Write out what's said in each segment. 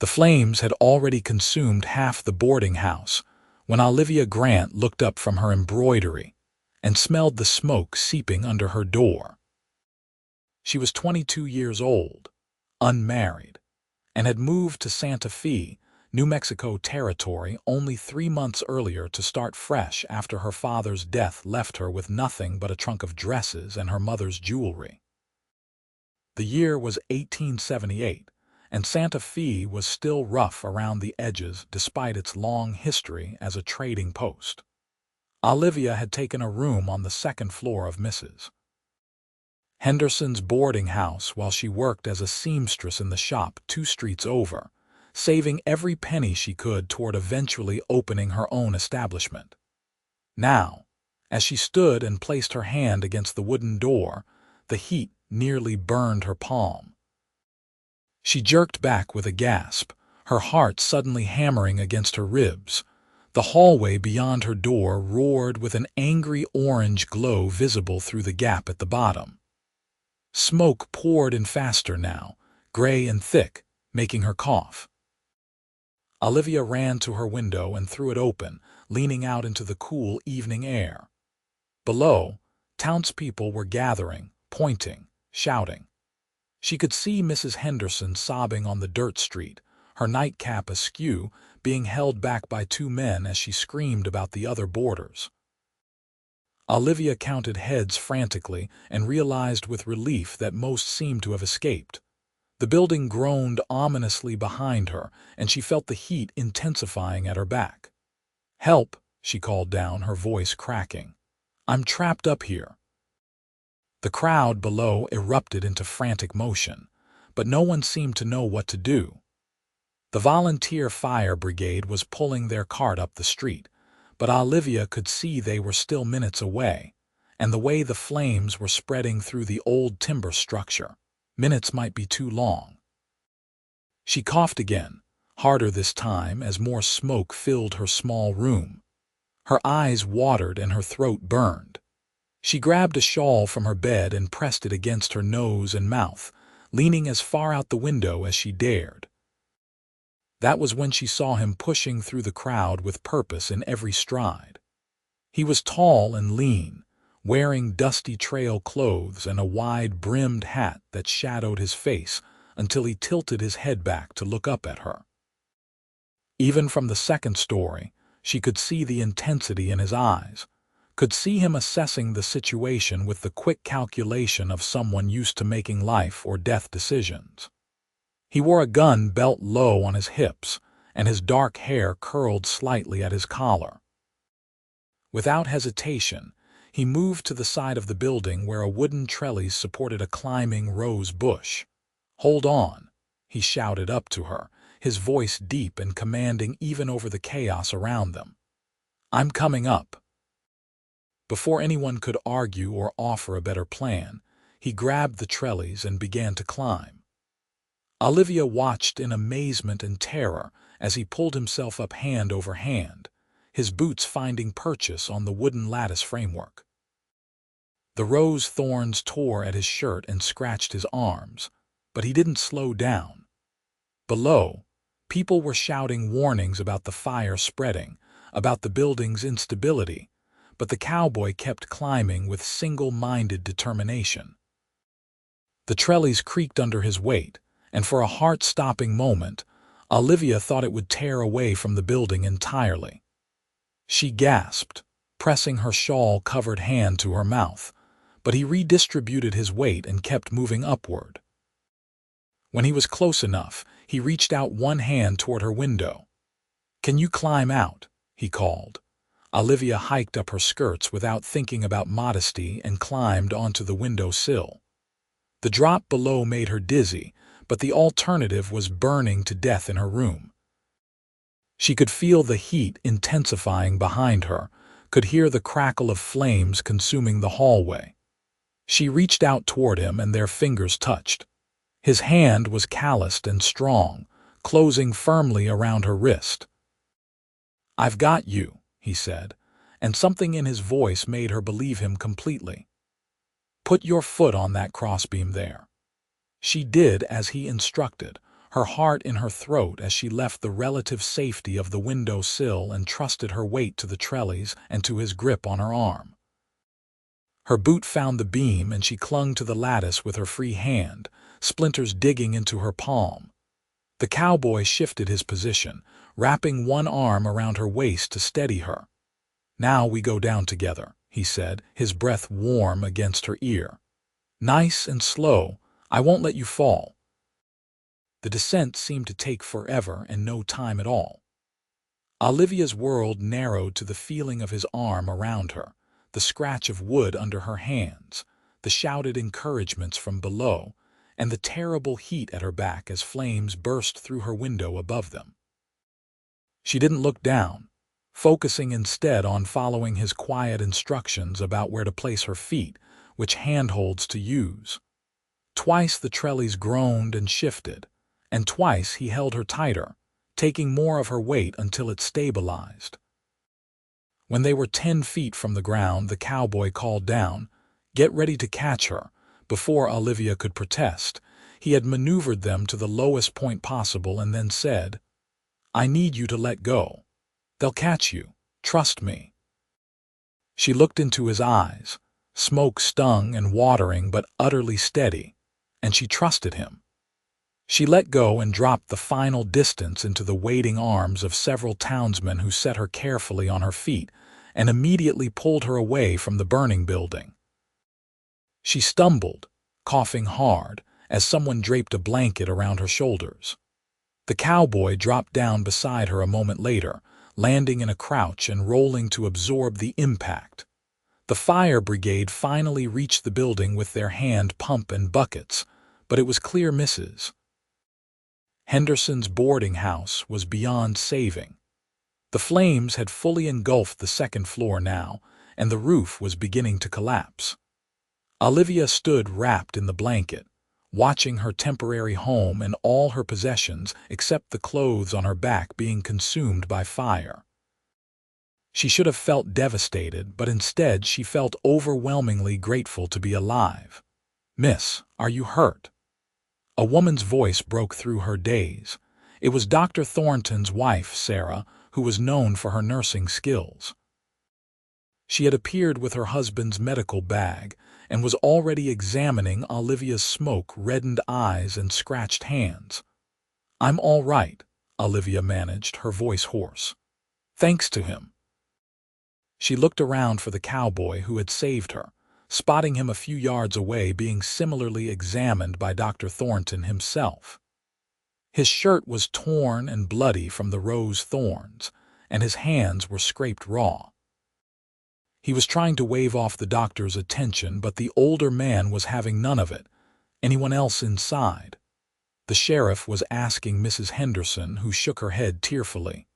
The flames had already consumed half the boarding house when Olivia Grant looked up from her embroidery and smelled the smoke seeping under her door. She was 22 years old, unmarried, and had moved to Santa Fe, New Mexico territory only 3 months earlier to start fresh after her father's death left her with nothing but a trunk of dresses and her mother's jewelry. The year was 1878, and Santa Fe was still rough around the edges despite its long history as a trading post. Olivia had taken a room on the second floor of Mrs. Henderson's boarding house while she worked as a seamstress in the shop 2 streets over, saving every penny she could toward eventually opening her own establishment. Now, as she stood and placed her hand against the wooden door, the heat nearly burned her palm. She jerked back with a gasp, her heart suddenly hammering against her ribs. The hallway beyond her door roared with an angry orange glow visible through the gap at the bottom. Smoke poured in faster now, gray and thick, making her cough. Olivia ran to her window and threw it open, leaning out into the cool evening air. Below, townspeople were gathering, pointing, shouting. She could see Mrs. Henderson sobbing on the dirt street, her nightcap askew, being held back by 2 men as she screamed about the other boarders. Olivia counted heads frantically and realized with relief that most seemed to have escaped. The building groaned ominously behind her, and she felt the heat intensifying at her back. "Help!" she called down, her voice cracking. "I'm trapped up here." The crowd below erupted into frantic motion, but no one seemed to know what to do. The volunteer fire brigade was pulling their cart up the street, but Olivia could see they were still minutes away, and the way the flames were spreading through the old timber structure, minutes might be too long. She coughed again, harder this time as more smoke filled her small room. Her eyes watered and her throat burned. She grabbed a shawl from her bed and pressed it against her nose and mouth, leaning as far out the window as she dared. That was when she saw him pushing through the crowd with purpose in every stride. He was tall and lean, wearing dusty trail clothes and a wide-brimmed hat that shadowed his face until he tilted his head back to look up at her. Even from the second story, she could see the intensity in his eyes, could see him assessing the situation with the quick calculation of someone used to making life or death decisions. He wore a gun belt low on his hips, and his dark hair curled slightly at his collar. Without hesitation, he moved to the side of the building where a wooden trellis supported a climbing rose bush. "Hold on," he shouted up to her, his voice deep and commanding even over the chaos around them. "I'm coming up." Before anyone could argue or offer a better plan, he grabbed the trellis and began to climb. Olivia watched in amazement and terror as he pulled himself up hand over hand, his boots finding purchase on the wooden lattice framework. The rose thorns tore at his shirt and scratched his arms, but he didn't slow down. Below, people were shouting warnings about the fire spreading, about the building's instability, but the cowboy kept climbing with single-minded determination. The trellis creaked under his weight, and for a heart-stopping moment, Olivia thought it would tear away from the building entirely. She gasped, pressing her shawl-covered hand to her mouth, but he redistributed his weight and kept moving upward. When he was close enough, he reached out one hand toward her window. "Can you climb out?" he called. Olivia hiked up her skirts without thinking about modesty and climbed onto the window sill. The drop below made her dizzy, but the alternative was burning to death in her room. She could feel the heat intensifying behind her, could hear the crackle of flames consuming the hallway. She reached out toward him and their fingers touched. His hand was calloused and strong, closing firmly around her wrist. "I've got you," he said, and something in his voice made her believe him completely. "Put your foot on that crossbeam there." She did as he instructed, her heart in her throat as she left the relative safety of the window sill and trusted her weight to the trellis and to his grip on her arm. Her boot found the beam and she clung to the lattice with her free hand, splinters digging into her palm. The cowboy shifted his position, wrapping one arm around her waist to steady her. "Now we go down together," he said, his breath warm against her ear. "Nice and slow. I won't let you fall." The descent seemed to take forever and no time at all. Olivia's world narrowed to the feeling of his arm around her, the scratch of wood under her hands, the shouted encouragements from below, and the terrible heat at her back as flames burst through her window above them. She didn't look down, focusing instead on following his quiet instructions about where to place her feet, which handholds to use. Twice the trellis groaned and shifted, and twice he held her tighter, taking more of her weight until it stabilized. When they were 10 feet from the ground, the cowboy called down, "Get ready to catch her." Before Olivia could protest, he had maneuvered them to the lowest point possible and then said, "I need you to let go. They'll catch you. Trust me." She looked into his eyes, smoke stung and watering but utterly steady, and she trusted him. She let go and dropped the final distance into the waiting arms of several townsmen who set her carefully on her feet and immediately pulled her away from the burning building. She stumbled, coughing hard, as someone draped a blanket around her shoulders. The cowboy dropped down beside her a moment later, landing in a crouch and rolling to absorb the impact. The fire brigade finally reached the building with their hand pump and buckets, but it was clear misses. Henderson's boarding house was beyond saving. The flames had fully engulfed the second floor now, and the roof was beginning to collapse. Olivia stood wrapped in the blanket, watching her temporary home and all her possessions except the clothes on her back being consumed by fire. She should have felt devastated, but instead she felt overwhelmingly grateful to be alive. "Miss, are you hurt?" A woman's voice broke through her daze. It was Dr. Thornton's wife, Sarah, who was known for her nursing skills. She had appeared with her husband's medical bag and was already examining Olivia's smoke-reddened eyes and scratched hands. "I'm all right," Olivia managed, her voice hoarse. "Thanks to him." She looked around for the cowboy who had saved her, spotting him a few yards away being similarly examined by Dr. Thornton himself. His shirt was torn and bloody from the rose thorns, and his hands were scraped raw. He was trying to wave off the doctor's attention, but the older man was having none of it. "Anyone else inside?" The sheriff was asking Mrs. Henderson, who shook her head tearfully.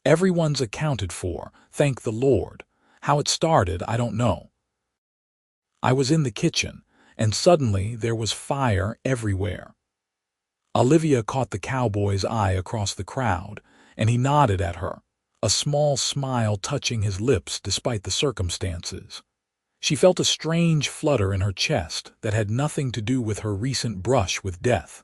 "Everyone's accounted for, thank the Lord. How it started, I don't know. I was in the kitchen, and suddenly there was fire everywhere." Olivia caught the cowboy's eye across the crowd, and he nodded at her, a small smile touching his lips despite the circumstances. She felt a strange flutter in her chest that had nothing to do with her recent brush with death.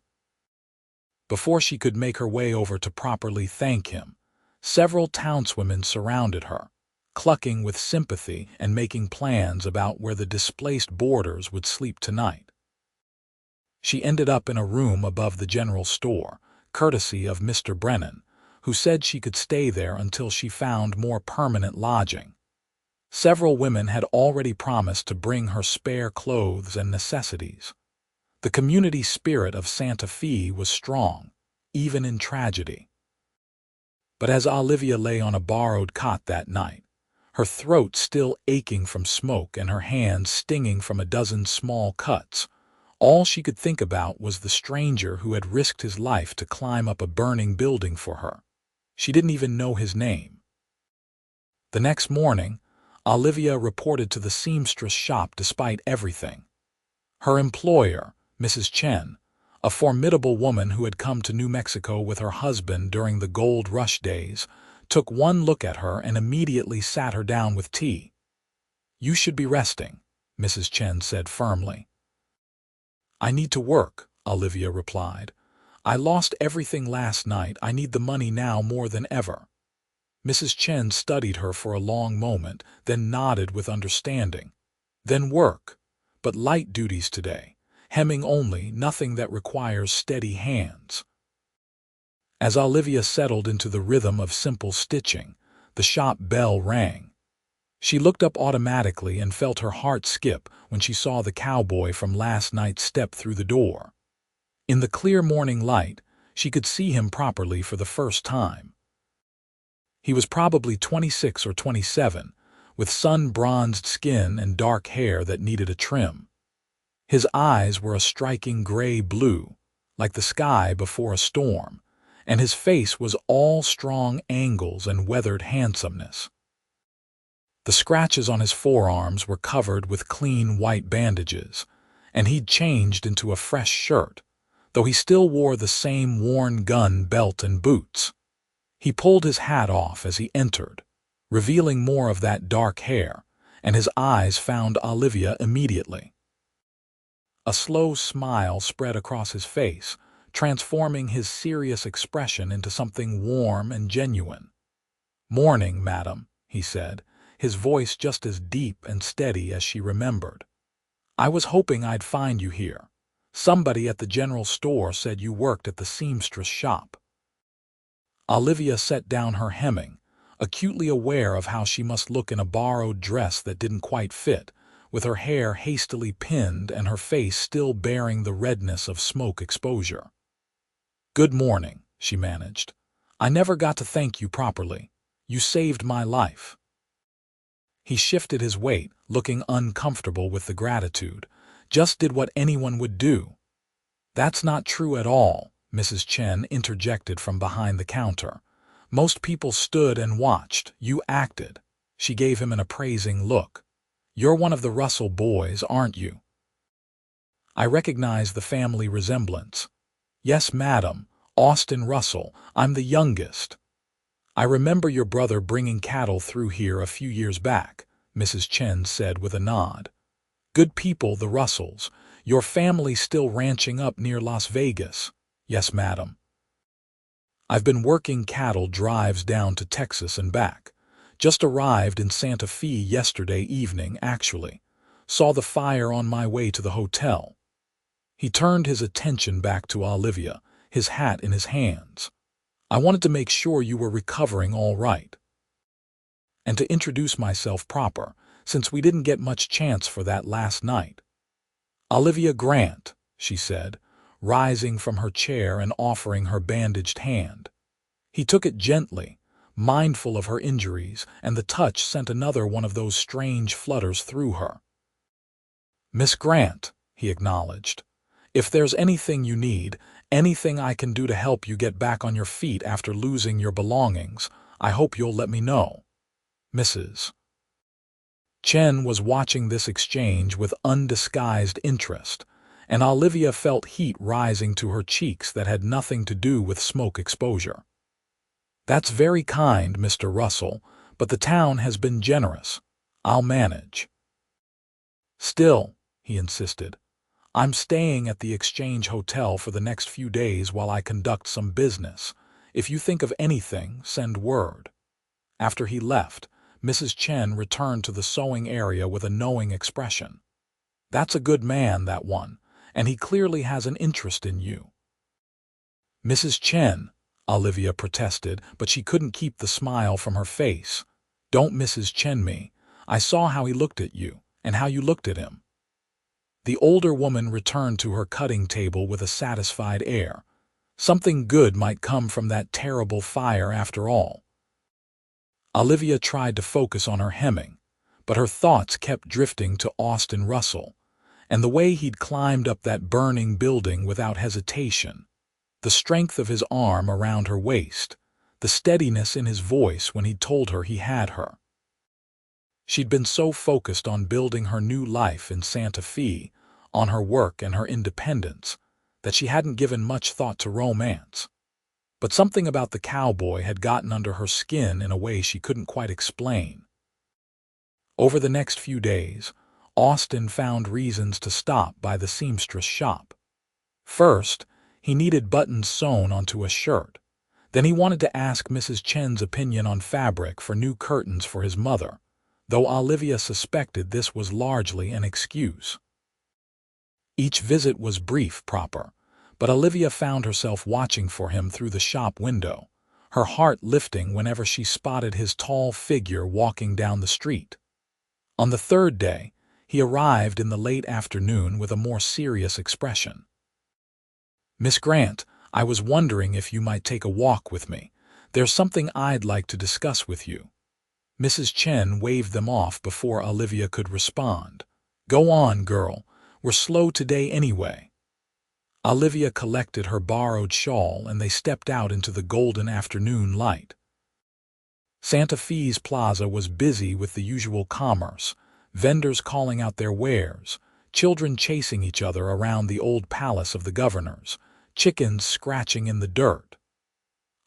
Before she could make her way over to properly thank him, several townswomen surrounded her, clucking with sympathy and making plans about where the displaced boarders would sleep tonight. She ended up in a room above the general store, courtesy of Mr. Brennan, who said she could stay there until she found more permanent lodging. Several women had already promised to bring her spare clothes and necessities. The community spirit of Santa Fe was strong, even in tragedy. But as Olivia lay on a borrowed cot that night, her throat still aching from smoke and her hands stinging from a dozen small cuts, all she could think about was the stranger who had risked his life to climb up a burning building for her. She didn't even know his name. The next morning, Olivia reported to the seamstress shop despite everything. Her employer, Mrs. Chen, a formidable woman who had come to New Mexico with her husband during the gold rush days, took one look at her and immediately sat her down with tea. "You should be resting," Mrs. Chen said firmly. "I need to work," Olivia replied. I lost everything last night. I need the money now more than ever. Mrs. Chen studied her for a long moment, then nodded with understanding. Then work, but light duties today. Hemming only, nothing that requires steady hands. As Olivia settled into the rhythm of simple stitching, the shop bell rang. She looked up automatically and felt her heart skip when she saw the cowboy from last night step through the door. In the clear morning light, she could see him properly for the first time. He was probably 26 or 27, with sun-bronzed skin and dark hair that needed a trim. His eyes were a striking gray-blue, like the sky before a storm, and his face was all strong angles and weathered handsomeness. The scratches on his forearms were covered with clean white bandages, and he'd changed into a fresh shirt, though he still wore the same worn gun belt and boots. He pulled his hat off as he entered, revealing more of that dark hair, and his eyes found Olivia immediately. A slow smile spread across his face, transforming his serious expression into something warm and genuine. "Morning, madam," he said, his voice just as deep and steady as she remembered. "I was hoping I'd find you here. Somebody at the general store said you worked at the seamstress shop." Olivia set down her hemming, acutely aware of how she must look in a borrowed dress that didn't quite fit, with her hair hastily pinned and her face still bearing the redness of smoke exposure. "Good morning," she managed. "I never got to thank you properly. You saved my life." He shifted his weight, looking uncomfortable with the gratitude. "Just did what anyone would do." "That's not true at all," Mrs. Chen interjected from behind the counter. "Most people stood and watched. You acted." She gave him an appraising look. "You're one of the Russell boys, aren't you?" "I recognize the family resemblance." "Yes, madam. Austin Russell. I'm the youngest." "I remember your brother bringing cattle through here a few years back," Mrs. Chen said with a nod. "Good people, the Russells. Your family still ranching up near Las Vegas?" "Yes, madam." "I've been working cattle drives down to Texas and back. Just arrived in Santa Fe yesterday evening, actually. Saw the fire on my way to the hotel." He turned his attention back to Olivia, his hat in his hands. "I wanted to make sure you were recovering all right. And to introduce myself proper, since we didn't get much chance for that last night. Olivia Grant," she said, rising from her chair and offering her bandaged hand. He took it gently, mindful of her injuries, and the touch sent another one of those strange flutters through her. "Miss Grant," he acknowledged. "If there's anything you need, anything I can do to help you get back on your feet after losing your belongings, I hope you'll let me know." Mrs. Chen was watching this exchange with undisguised interest, and Olivia felt heat rising to her cheeks that had nothing to do with smoke exposure. "That's very kind, Mr. Russell, but the town has been generous. I'll manage." "Still," he insisted, "I'm staying at the Exchange Hotel for the next few days while I conduct some business. If you think of anything, send word." After he left, Mrs. Chen returned to the sewing area with a knowing expression. "That's a good man, that one, and he clearly has an interest in you." "Mrs. Chen," Olivia protested, but she couldn't keep the smile from her face. "Don't Mrs. Chen me. I saw how he looked at you, and how you looked at him." The older woman returned to her cutting table with a satisfied air. Something good might come from that terrible fire after all. Olivia tried to focus on her hemming, but her thoughts kept drifting to Austin Russell, and the way he'd climbed up that burning building without hesitation, the strength of his arm around her waist, the steadiness in his voice when he'd told her he had her. She'd been so focused on building her new life in Santa Fe, on her work and her independence, that she hadn't given much thought to romance. But something about the cowboy had gotten under her skin in a way she couldn't quite explain. Over the next few days, Austin found reasons to stop by the seamstress shop. First, He needed buttons sewn onto a shirt. Then he wanted to ask Mrs. Chen's opinion on fabric for new curtains for his mother, though Olivia suspected this was largely an excuse. Each visit was brief, proper, but Olivia found herself watching for him through the shop window, her heart lifting whenever she spotted his tall figure walking down the street. On the third day, he arrived in the late afternoon with a more serious expression. "Miss Grant, I was wondering if you might take a walk with me. There's something I'd like to discuss with you." Mrs. Chen waved them off before Olivia could respond. "Go on, girl. We're slow today anyway." Olivia collected her borrowed shawl and they stepped out into the golden afternoon light. Santa Fe's plaza was busy with the usual commerce, vendors calling out their wares, children chasing each other around the old palace of the governors, chickens scratching in the dirt.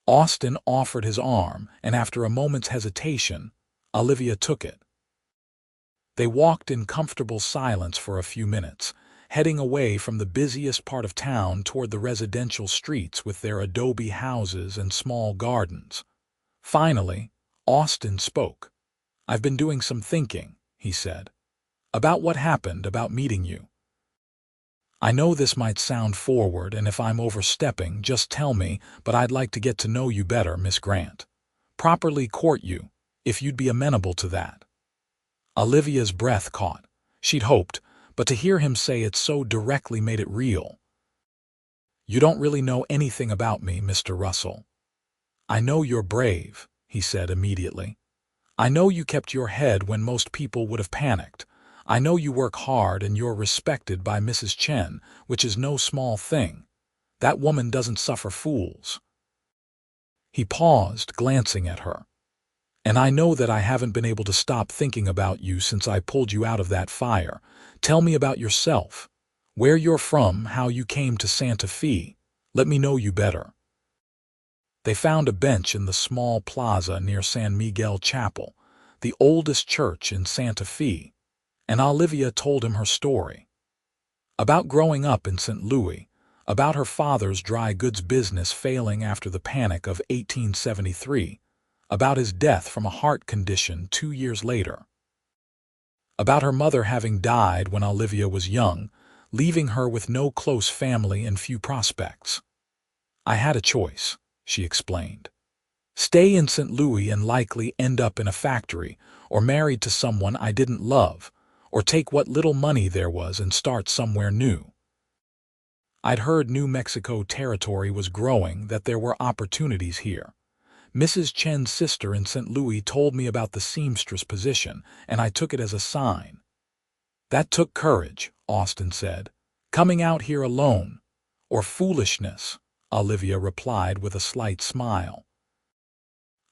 Austin offered his arm, and after a moment's hesitation, Olivia took it. They walked in comfortable silence for a few minutes, heading away from the busiest part of town toward the residential streets with their adobe houses and small gardens. Finally, Austin spoke. "I've been doing some thinking," he said, "about what happened, about meeting you. I know this might sound forward, and if I'm overstepping, just tell me, but I'd like to get to know you better, Miss Grant. Properly court you, if you'd be amenable to that." Olivia's breath caught. She'd hoped, but to hear him say it so directly made it real. "You don't really know anything about me, Mr. Russell." "I know you're brave," he said immediately. "I know you kept your head when most people would have panicked. I know you work hard and you're respected by Mrs. Chen, which is no small thing. That woman doesn't suffer fools." He paused, glancing at her. "And I know that I haven't been able to stop thinking about you since I pulled you out of that fire. Tell me about yourself. Where you're from, how you came to Santa Fe. Let me know you better." They found a bench in the small plaza near San Miguel Chapel, the oldest church in Santa Fe, and Olivia told him her story. About growing up in St. Louis, about her father's dry goods business failing after the panic of 1873, about his death from a heart condition 2 years later, about her mother having died when Olivia was young, leaving her with no close family and few prospects. "I had a choice," she explained. "Stay in St. Louis and likely end up in a factory, or married to someone I didn't love, or take what little money there was and start somewhere new. I'd heard New Mexico territory was growing, that there were opportunities here. Mrs. Chen's sister in St. Louis told me about the seamstress position, and I took it as a sign." "That took courage," Austin said. "Coming out here alone. Or foolishness," Olivia replied with a slight smile.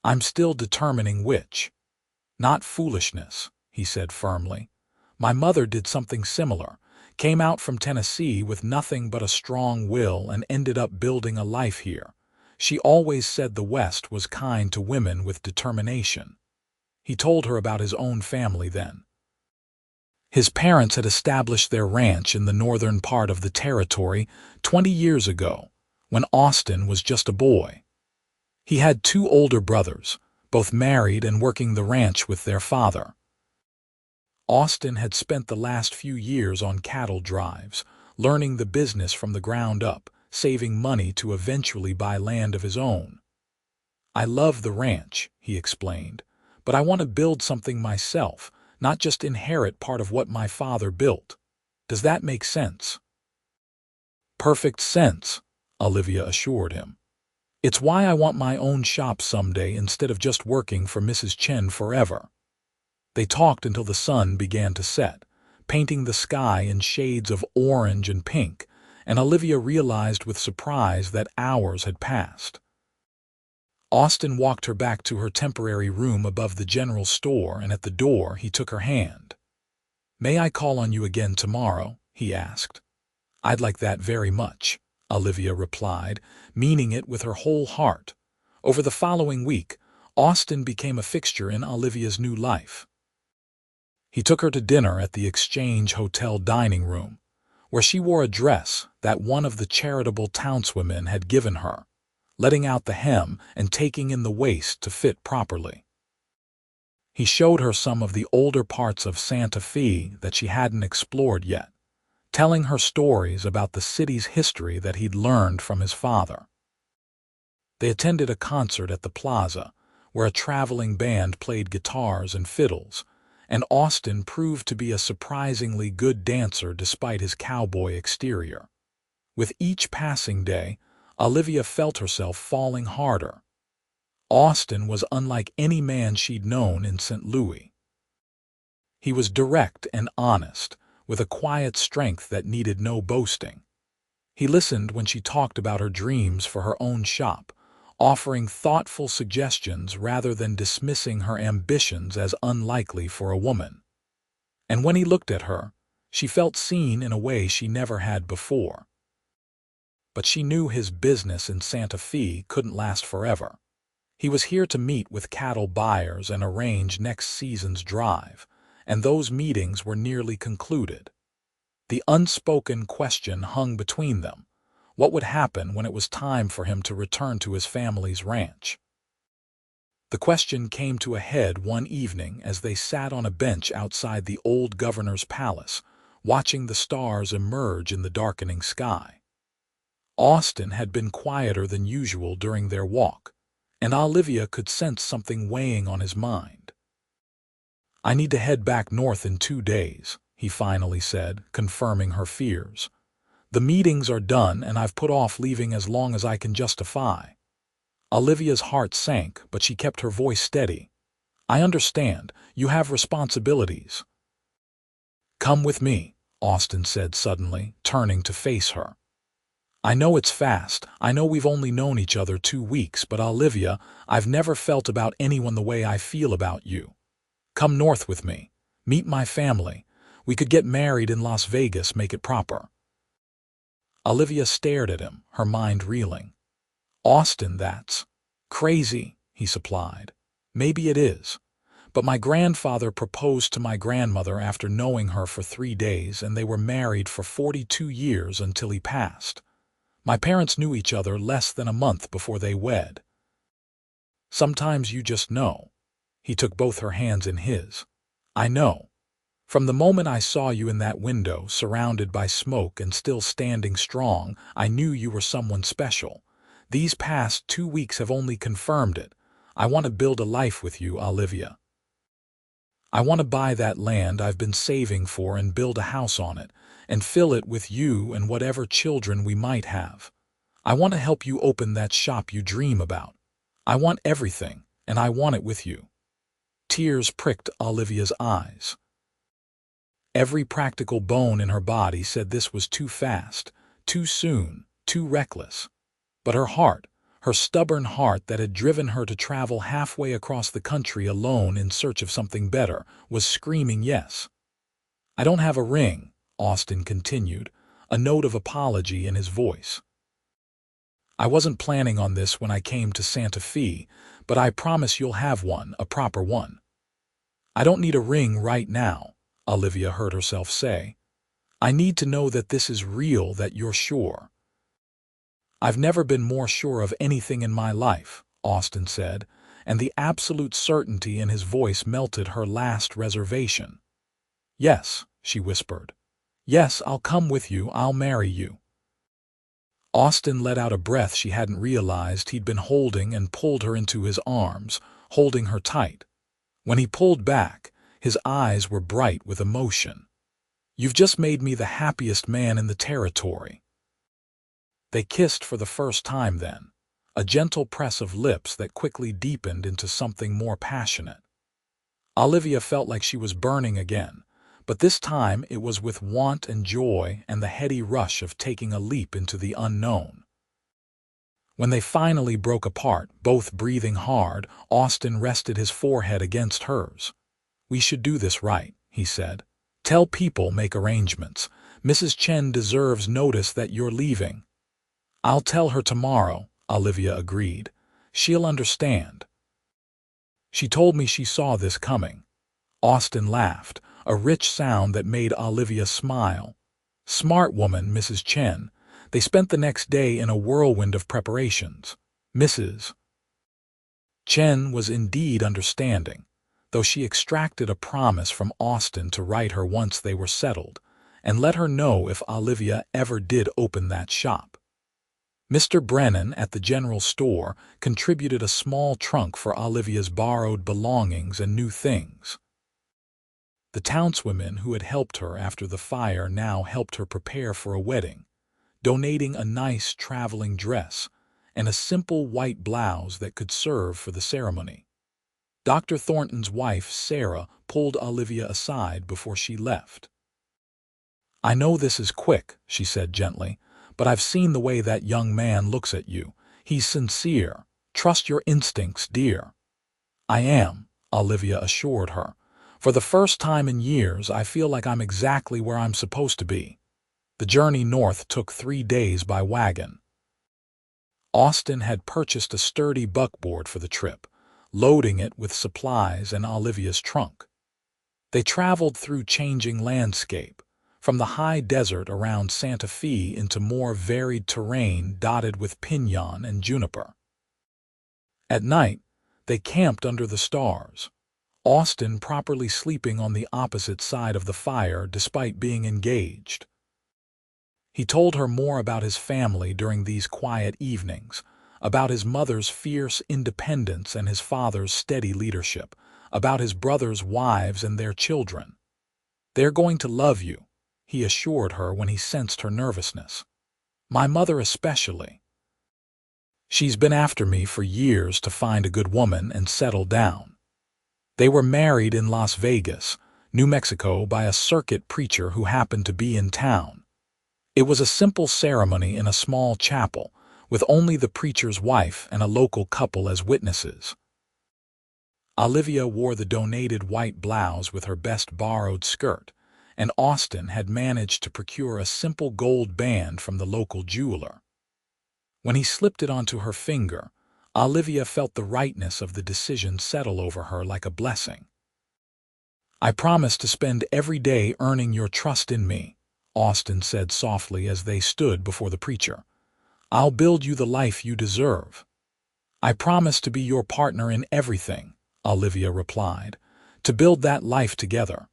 "I'm still determining which." "Not foolishness," he said firmly. "My mother did something similar, came out from Tennessee with nothing but a strong will and ended up building a life here. She always said the West was kind to women with determination." He told her about his own family then. His parents had established their ranch in the northern part of the territory 20 years ago, when Austin was just a boy. He had 2 older brothers, both married and working the ranch with their father. Austin had spent the last few years on cattle drives, learning the business from the ground up, saving money to eventually buy land of his own. "I love the ranch," he explained, "but I want to build something myself, not just inherit part of what my father built. Does that make sense?" "Perfect sense," Olivia assured him. "It's why I want my own shop someday instead of just working for Mrs. Chen forever." They talked until the sun began to set, painting the sky in shades of orange and pink, and Olivia realized with surprise that hours had passed. Austin walked her back to her temporary room above the general store, and at the door he took her hand. "May I call on you again tomorrow?" he asked. "I'd like that very much," Olivia replied, meaning it with her whole heart. Over the following week, Austin became a fixture in Olivia's new life. He took her to dinner at the Exchange Hotel dining room, where she wore a dress that one of the charitable townswomen had given her, letting out the hem and taking in the waist to fit properly. He showed her some of the older parts of Santa Fe that she hadn't explored yet, telling her stories about the city's history that he'd learned from his father. They attended a concert at the plaza, where a traveling band played guitars and fiddles, and Austin proved to be a surprisingly good dancer despite his cowboy exterior. With each passing day, Olivia felt herself falling harder. Austin was unlike any man she'd known in St. Louis. He was direct and honest, with a quiet strength that needed no boasting. He listened when she talked about her dreams for her own shop, offering thoughtful suggestions rather than dismissing her ambitions as unlikely for a woman. And when he looked at her, she felt seen in a way she never had before. But she knew his business in Santa Fe couldn't last forever. He was here to meet with cattle buyers and arrange next season's drive, and those meetings were nearly concluded. The unspoken question hung between them: what would happen when it was time for him to return to his family's ranch? The question came to a head one evening as they sat on a bench outside the old governor's palace, watching the stars emerge in the darkening sky. Austin had been quieter than usual during their walk, and Olivia could sense something weighing on his mind. "I need to head back north in 2 days," he finally said, confirming her fears. "The meetings are done, and I've put off leaving as long as I can justify." Olivia's heart sank, but she kept her voice steady. "I understand. You have responsibilities." "Come with me," Austin said suddenly, turning to face her. "I know it's fast. I know we've only known each other 2 weeks, but Olivia, I've never felt about anyone the way I feel about you. Come north with me. Meet my family. We could get married in Las Vegas, make it proper." Olivia stared at him, her mind reeling. "Austin, that's crazy," he supplied. "Maybe it is. But my grandfather proposed to my grandmother after knowing her for 3 days, and they were married for 42 years until he passed. My parents knew each other less than a month before they wed. Sometimes you just know." He took both her hands in his. "I know. From the moment I saw you in that window, surrounded by smoke and still standing strong, I knew you were someone special. These past 2 weeks have only confirmed it. I want to build a life with you, Olivia. I want to buy that land I've been saving for and build a house on it, and fill it with you and whatever children we might have. I want to help you open that shop you dream about. I want everything, and I want it with you." Tears pricked Olivia's eyes. Every practical bone in her body said this was too fast, too soon, too reckless. But her heart, her stubborn heart that had driven her to travel halfway across the country alone in search of something better, was screaming yes. "I don't have a ring," Austin continued, a note of apology in his voice. "I wasn't planning on this when I came to Santa Fe, but I promise you'll have one, a proper one." "I don't need a ring right now," Olivia heard herself say. "I need to know that this is real, that you're sure." "I've never been more sure of anything in my life," Austin said, and the absolute certainty in his voice melted her last reservation. "Yes," she whispered. "Yes, I'll come with you, I'll marry you." Austin let out a breath she hadn't realized he'd been holding and pulled her into his arms, holding her tight. When he pulled back, his eyes were bright with emotion. "You've just made me the happiest man in the territory." They kissed for the first time then, a gentle press of lips that quickly deepened into something more passionate. Olivia felt like she was burning again, but this time it was with want and joy and the heady rush of taking a leap into the unknown. When they finally broke apart, both breathing hard, Austin rested his forehead against hers. "We should do this right," he said. "Tell people, make arrangements. Mrs. Chen deserves notice that you're leaving." "I'll tell her tomorrow," Olivia agreed. "She'll understand." "She told me she saw this coming." Austin laughed, a rich sound that made Olivia smile. "Smart woman, Mrs. Chen. They spent the next day in a whirlwind of preparations. Mrs. Chen was indeed understanding, though she extracted a promise from Austin to write her once they were settled, and let her know if Olivia ever did open that shop. Mr. Brennan at the general store contributed a small trunk for Olivia's borrowed belongings and new things. The townswomen who had helped her after the fire now helped her prepare for a wedding, donating a nice traveling dress and a simple white blouse that could serve for the ceremony. Dr. Thornton's wife, Sarah, pulled Olivia aside before she left. "I know this is quick," she said gently, "but I've seen the way that young man looks at you. He's sincere. Trust your instincts, dear." "I am," Olivia assured her. "For the first time in years, I feel like I'm exactly where I'm supposed to be." The journey north took 3 days by wagon. Austin had purchased a sturdy buckboard for the trip, loading it with supplies and Olivia's trunk. They traveled through changing landscape, from the high desert around Santa Fe into more varied terrain dotted with pinon and juniper. At night, they camped under the stars, Austin properly sleeping on the opposite side of the fire despite being engaged. He told her more about his family during these quiet evenings, about his mother's fierce independence and his father's steady leadership, about his brothers' wives and their children. "They're going to love you," he assured her when he sensed her nervousness. "My mother especially. She's been after me for years to find a good woman and settle down." They were married in Las Vegas, New Mexico, by a circuit preacher who happened to be in town. It was a simple ceremony in a small chapel, with only the preacher's wife and a local couple as witnesses. Olivia wore the donated white blouse with her best borrowed skirt, and Austin had managed to procure a simple gold band from the local jeweler. When he slipped it onto her finger, Olivia felt the rightness of the decision settle over her like a blessing. "I promise to spend every day earning your trust in me," Austin said softly as they stood before the preacher. "I'll build you the life you deserve." "I promise to be your partner in everything," Olivia replied, "to build that life together."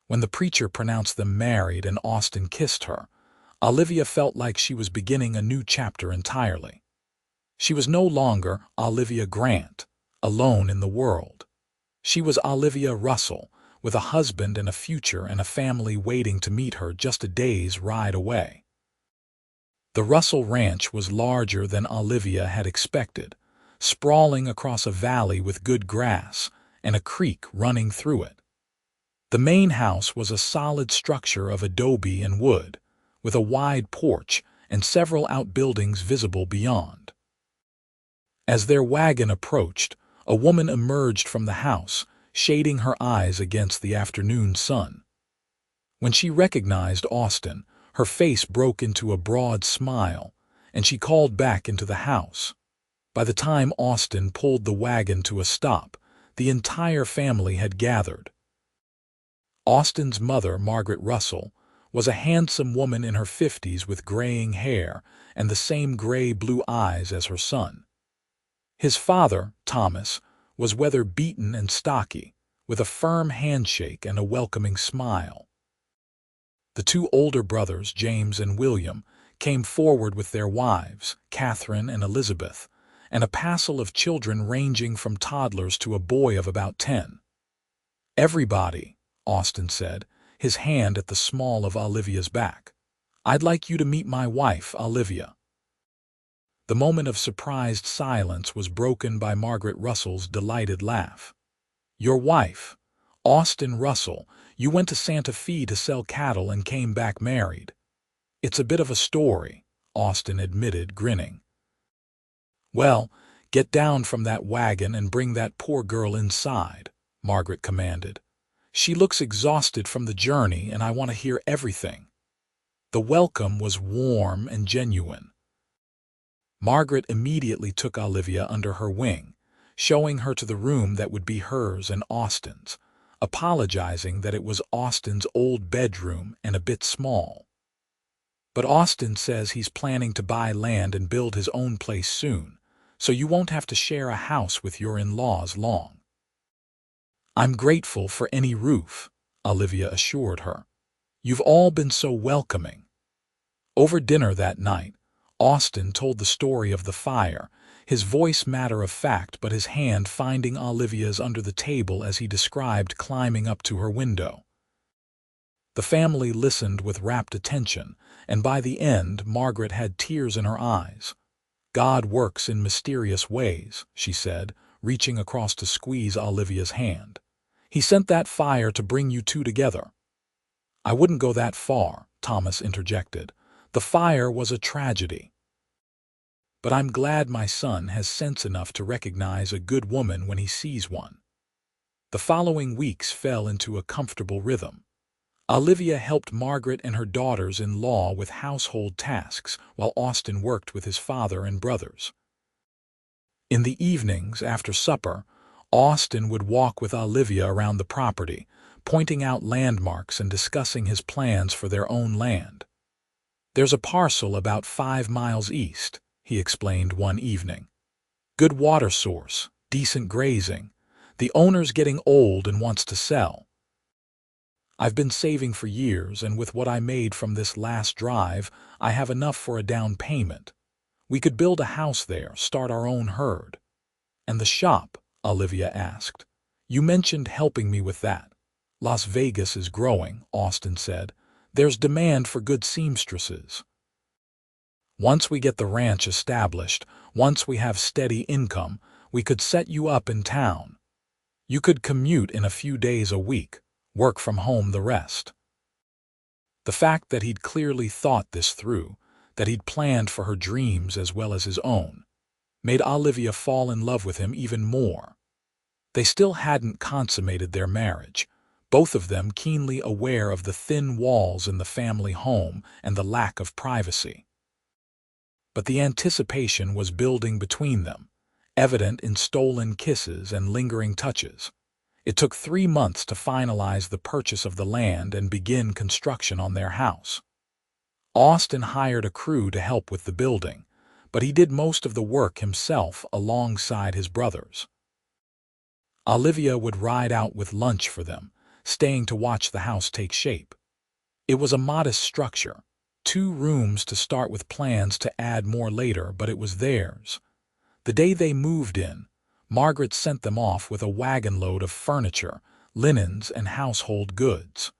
When the preacher pronounced them married and Austin kissed her, Olivia felt like she was beginning a new chapter entirely. She was no longer Olivia Grant, alone in the world. She was Olivia Russell, with a husband and a future and a family waiting to meet her just a day's ride away. The Russell Ranch was larger than Olivia had expected, sprawling across a valley with good grass and a creek running through it. The main house was a solid structure of adobe and wood, with a wide porch and several outbuildings visible beyond. As their wagon approached, a woman emerged from the house, shading her eyes against the afternoon sun. When she recognized Austin, her face broke into a broad smile, and she called back into the house. By the time Austin pulled the wagon to a stop, the entire family had gathered. Austin's mother, Margaret Russell, was a handsome woman in her 50s with graying hair and the same gray-blue eyes as her son. His father, Thomas, was weather-beaten and stocky, with a firm handshake and a welcoming smile. The 2 older brothers, James and William, came forward with their wives, Catherine and Elizabeth, and a passel of children ranging from toddlers to a boy of about 10. "Everybody," Austin said, his hand at the small of Olivia's back. "I'd like you to meet my wife, Olivia." The moment of surprised silence was broken by Margaret Russell's delighted laugh. "Your wife, Austin Russell, you went to Santa Fe to sell cattle and came back married." "It's a bit of a story," Austin admitted, grinning. "Well, get down from that wagon and bring that poor girl inside," Margaret commanded. "She looks exhausted from the journey and I want to hear everything." The welcome was warm and genuine. Margaret immediately took Olivia under her wing, showing her to the room that would be hers and Austin's, apologizing that it was Austin's old bedroom and a bit small. But Austin says he's planning to buy land and build his own place soon, so you won't have to share a house with your in-laws long. I'm grateful for any roof, Olivia assured her. You've all been so welcoming. Over dinner that night, Austin told the story of the fire, his voice matter-of-fact but his hand finding Olivia's under the table as he described climbing up to her window. The family listened with rapt attention, and by the end Margaret had tears in her eyes. God works in mysterious ways, she said, reaching across to squeeze Olivia's hand. He sent that fire to bring you two together. I wouldn't go that far, Thomas interjected. The fire was a tragedy. But I'm glad my son has sense enough to recognize a good woman when he sees one. The following weeks fell into a comfortable rhythm. Olivia helped Margaret and her daughters-in-law with household tasks while Austin worked with his father and brothers. In the evenings, after supper, Austin would walk with Olivia around the property, pointing out landmarks and discussing his plans for their own land. There's a parcel about 5 miles east, he explained one evening. Good water source, decent grazing. The owner's getting old and wants to sell. I've been saving for years, and with what I made from this last drive, I have enough for a down payment. We could build a house there, start our own herd. And the shop, Olivia asked. You mentioned helping me with that. Las Vegas is growing, Austin said. There's demand for good seamstresses. Once we get the ranch established, once we have steady income, we could set you up in town. You could commute in a few days a week, work from home the rest. The fact that he'd clearly thought this through, that he'd planned for her dreams as well as his own, made Olivia fall in love with him even more. They still hadn't consummated their marriage, both of them keenly aware of the thin walls in the family home and the lack of privacy. But the anticipation was building between them, evident in stolen kisses and lingering touches. It took 3 months to finalize the purchase of the land and begin construction on their house. Austin hired a crew to help with the building, but he did most of the work himself alongside his brothers. Olivia would ride out with lunch for them, staying to watch the house take shape. It was a modest structure, 2 rooms to start with plans to add more later, but it was theirs. The day they moved in, Margaret sent them off with a wagon load of furniture, linens, and household goods.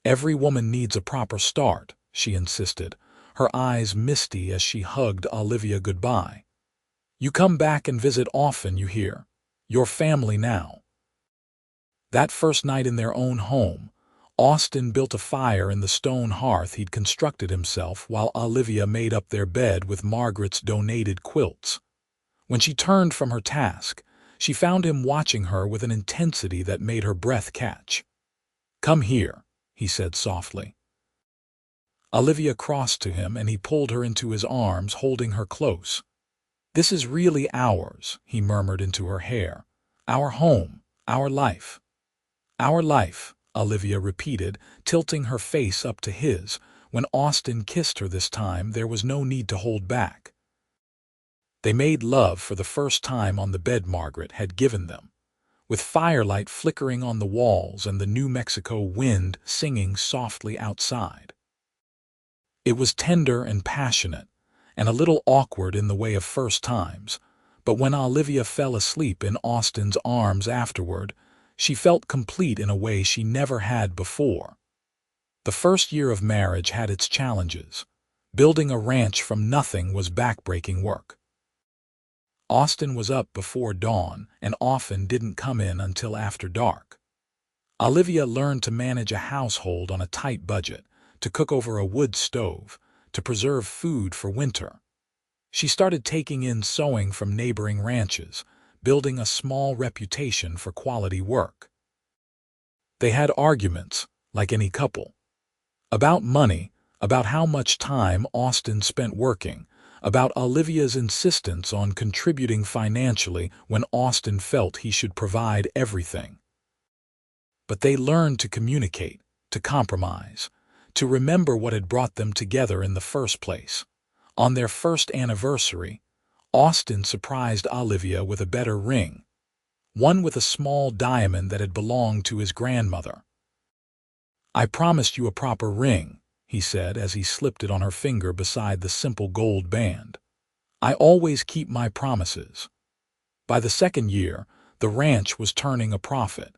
Every woman needs a proper start, she insisted, her eyes misty as she hugged Olivia goodbye. You come back and visit often, you hear. Your family now. That first night in their own home, Austin built a fire in the stone hearth he'd constructed himself while Olivia made up their bed with Margaret's donated quilts. When she turned from her task, she found him watching her with an intensity that made her breath catch. Come here, he said softly. Olivia crossed to him and he pulled her into his arms, holding her close. This is really ours, he murmured into her hair. Our home, our life. Our life, Olivia repeated, tilting her face up to his. When Austin kissed her this time, there was no need to hold back. They made love for the first time on the bed Margaret had given them, with firelight flickering on the walls and the New Mexico wind singing softly outside. It was tender and passionate, and a little awkward in the way of first times, but when Olivia fell asleep in Austin's arms afterward, she felt complete in a way she never had before. The first year of marriage had its challenges. Building a ranch from nothing was backbreaking work. Austin was up before dawn and often didn't come in until after dark. Olivia learned to manage a household on a tight budget, to cook over a wood stove, to preserve food for winter. She started taking in sewing from neighboring ranches, building a small reputation for quality work. They had arguments, like any couple. About money, about how much time Austin spent working, about Olivia's insistence on contributing financially when Austin felt he should provide everything. But they learned to communicate, to compromise, to remember what had brought them together in the first place. On their first anniversary, Austin surprised Olivia with a better ring, one with a small diamond that had belonged to his grandmother. "I promised you a proper ring," he said as he slipped it on her finger beside the simple gold band. "I always keep my promises." By the second year, the ranch was turning a profit.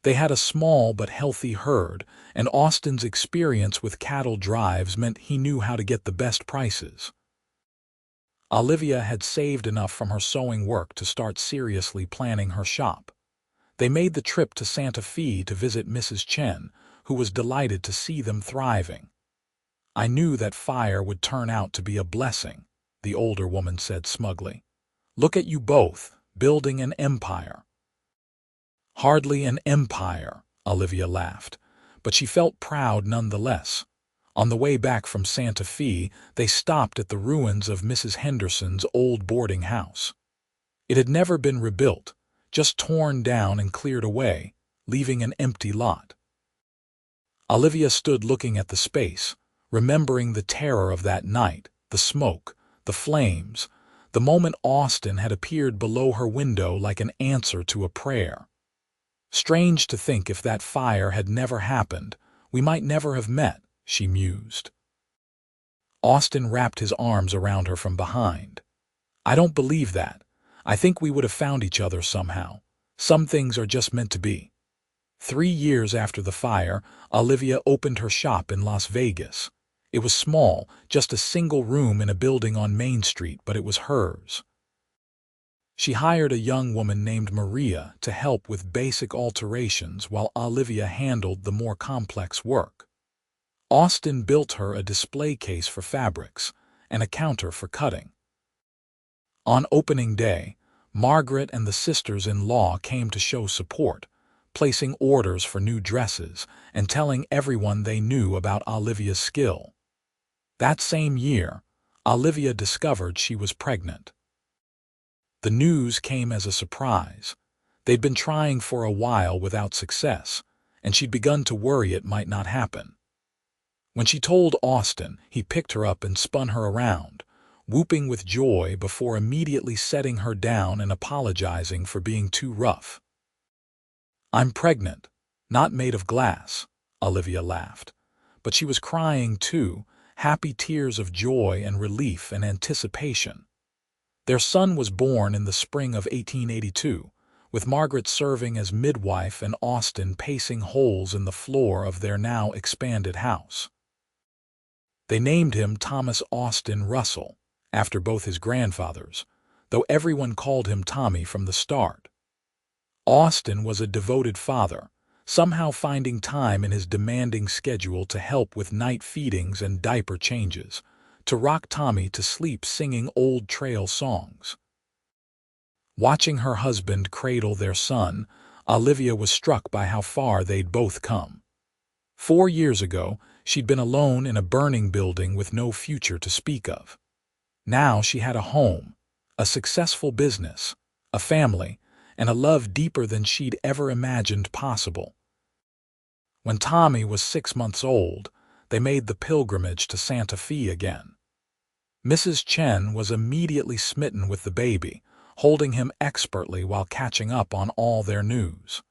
They had a small but healthy herd, and Austin's experience with cattle drives meant he knew how to get the best prices. Olivia had saved enough from her sewing work to start seriously planning her shop. They made the trip to Santa Fe to visit Mrs. Chen, who was delighted to see them thriving. "I knew that fire would turn out to be a blessing," the older woman said smugly. "Look at you both, building an empire." "Hardly an empire," Olivia laughed, but she felt proud nonetheless. On the way back from Santa Fe, they stopped at the ruins of Mrs. Henderson's old boarding house. It had never been rebuilt, just torn down and cleared away, leaving an empty lot. Olivia stood looking at the space, remembering the terror of that night, the smoke, the flames, the moment Austin had appeared below her window like an answer to a prayer. Strange to think if that fire had never happened, we might never have met, she mused. Austin wrapped his arms around her from behind. "I don't believe that. I think we would have found each other somehow. Some things are just meant to be." 3 years after the fire, Olivia opened her shop in Las Vegas. It was small, just a single room in a building on Main Street, but it was hers. She hired a young woman named Maria to help with basic alterations while Olivia handled the more complex work. Austin built her a display case for fabrics and a counter for cutting. On opening day, Margaret and the sisters-in-law came to show support, placing orders for new dresses and telling everyone they knew about Olivia's skill. That same year, Olivia discovered she was pregnant. The news came as a surprise. They'd been trying for a while without success, and she'd begun to worry it might not happen. When she told Austin, he picked her up and spun her around, whooping with joy before immediately setting her down and apologizing for being too rough. "I'm pregnant, not made of glass," Olivia laughed. But she was crying too, happy tears of joy and relief and anticipation. Their son was born in the spring of 1882, with Margaret serving as midwife and Austin pacing holes in the floor of their now expanded house. They named him Thomas Austin Russell, after both his grandfathers, though everyone called him Tommy from the start. Austin was a devoted father, somehow finding time in his demanding schedule to help with night feedings and diaper changes, to rock Tommy to sleep singing old trail songs. Watching her husband cradle their son, Olivia was struck by how far they'd both come. 4 years ago, she'd been alone in a burning building with no future to speak of. Now she had a home, a successful business, a family, and a love deeper than she'd ever imagined possible. When Tommy was 6 months old, they made the pilgrimage to Santa Fe again. Mrs. Chen was immediately smitten with the baby, holding him expertly while catching up on all their news.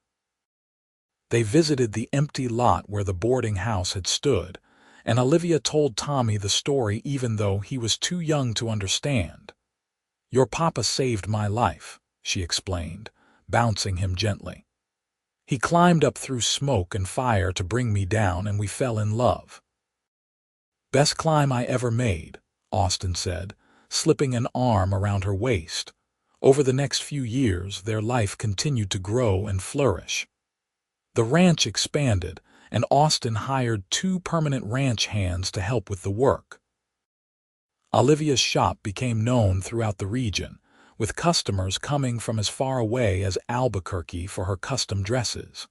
They visited the empty lot where the boarding house had stood, and Olivia told Tommy the story even though he was too young to understand. "Your papa saved my life," she explained, bouncing him gently. "He climbed up through smoke and fire to bring me down, and we fell in love." "Best climb I ever made," Austin said, slipping an arm around her waist. Over the next few years, their life continued to grow and flourish. The ranch expanded, and Austin hired 2 permanent ranch hands to help with the work. Olivia's shop became known throughout the region, with customers coming from as far away as Albuquerque for her custom dresses.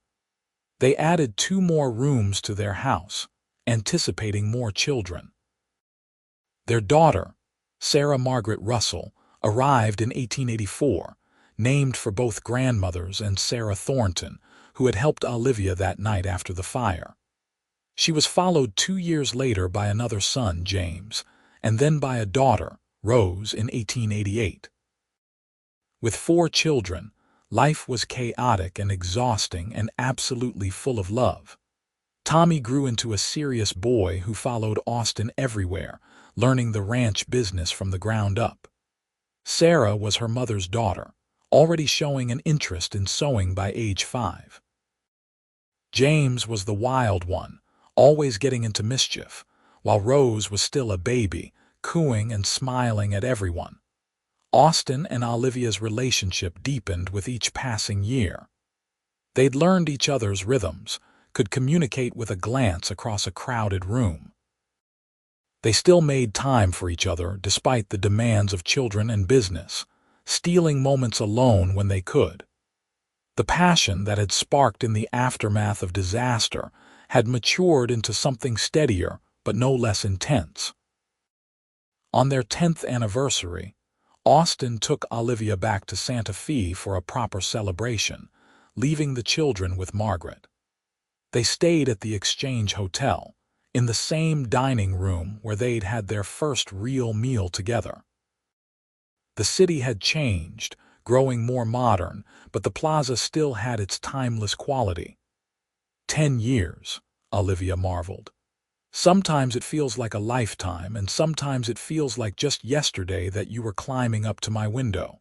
They added 2 more rooms to their house, anticipating more children. Their daughter, Sarah Margaret Russell, arrived in 1884, named for both grandmothers and Sarah Thornton, who had helped Olivia that night after the fire. She was followed 2 years later by another son, James, and then by a daughter, Rose, in 1888. With 4 children, life was chaotic and exhausting and absolutely full of love. Tommy grew into a serious boy who followed Austin everywhere, learning the ranch business from the ground up. Sarah was her mother's daughter, already showing an interest in sewing by age 5. James was the wild one, always getting into mischief, while Rose was still a baby, cooing and smiling at everyone. Austin and Olivia's relationship deepened with each passing year. They'd learned each other's rhythms, could communicate with a glance across a crowded room. They still made time for each other despite the demands of children and business, stealing moments alone when they could. The passion that had sparked in the aftermath of disaster had matured into something steadier but no less intense. On their 10th anniversary, Austin took Olivia back to Santa Fe for a proper celebration, leaving the children with Margaret. They stayed at the Exchange Hotel, in the same dining room where they'd had their first real meal together. The city had changed, growing more modern, but the plaza still had its timeless quality. 10 years, Olivia marveled. Sometimes it feels like a lifetime, and sometimes it feels like just yesterday that you were climbing up to my window.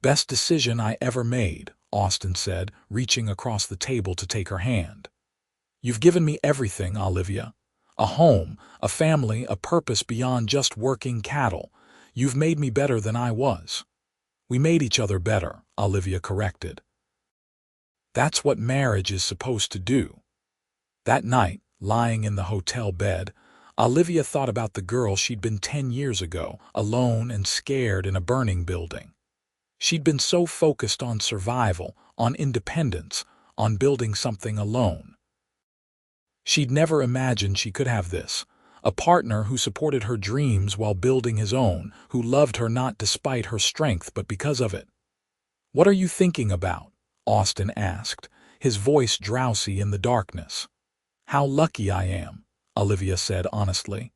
Best decision I ever made, Austin said, reaching across the table to take her hand. You've given me everything, Olivia. A home, a family, a purpose beyond just working cattle. You've made me better than I was. We made each other better, Olivia corrected. That's what marriage is supposed to do. That night, lying in the hotel bed, Olivia thought about the girl she'd been 10 years ago, alone and scared in a burning building. She'd been so focused on survival, on independence, on building something alone. She'd never imagined she could have this, a partner who supported her dreams while building his own, who loved her not despite her strength but because of it. "What are you thinking about?" Austin asked, his voice drowsy in the darkness. "How lucky I am," Olivia said honestly.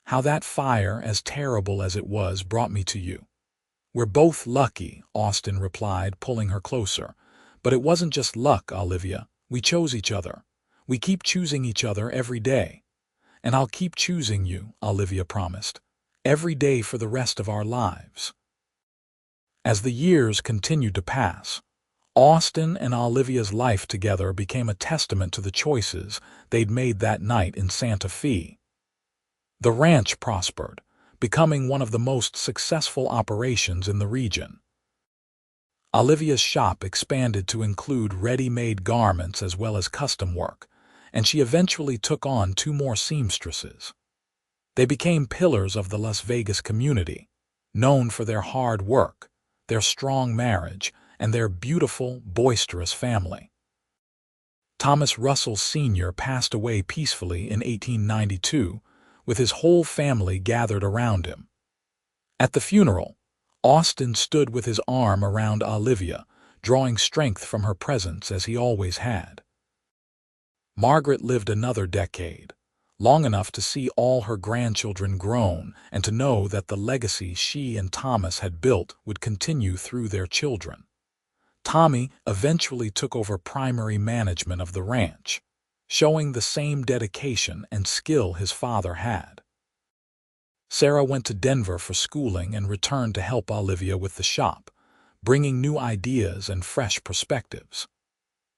"How that fire, as terrible as it was, brought me to you." "We're both lucky," Austin replied, pulling her closer. "But it wasn't just luck, Olivia. We chose each other. We keep choosing each other every day. And I'll keep choosing you," Olivia promised, "every day for the rest of our lives." As the years continued to pass, Austin and Olivia's life together became a testament to the choices they'd made that night in Santa Fe. The ranch prospered, becoming one of the most successful operations in the region. Olivia's shop expanded to include ready-made garments as well as custom work, and she eventually took on 2 more seamstresses. They became pillars of the Las Vegas community, known for their hard work, their strong marriage, and their beautiful, boisterous family. Thomas Russell Sr. passed away peacefully in 1892, with his whole family gathered around him. At the funeral, Austin stood with his arm around Olivia, drawing strength from her presence as he always had. Margaret lived another decade, long enough to see all her grandchildren grown and to know that the legacy she and Thomas had built would continue through their children. Tommy eventually took over primary management of the ranch, showing the same dedication and skill his father had. Sarah went to Denver for schooling and returned to help Olivia with the shop, bringing new ideas and fresh perspectives.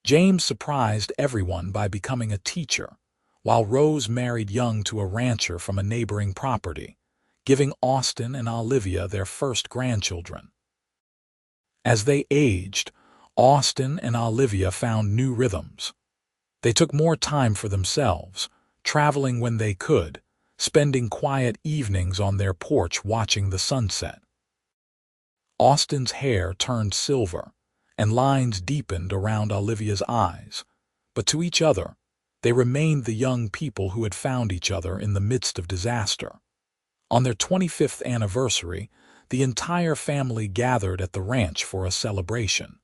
James surprised everyone by becoming a teacher, while Rose married young to a rancher from a neighboring property, giving Austin and Olivia their first grandchildren. As they aged, Austin and Olivia found new rhythms. They took more time for themselves, traveling when they could, spending quiet evenings on their porch watching the sunset. Austin's hair turned silver, and lines deepened around Olivia's eyes, but to each other, they remained the young people who had found each other in the midst of disaster. On their 25th anniversary, the entire family gathered at the ranch for a celebration.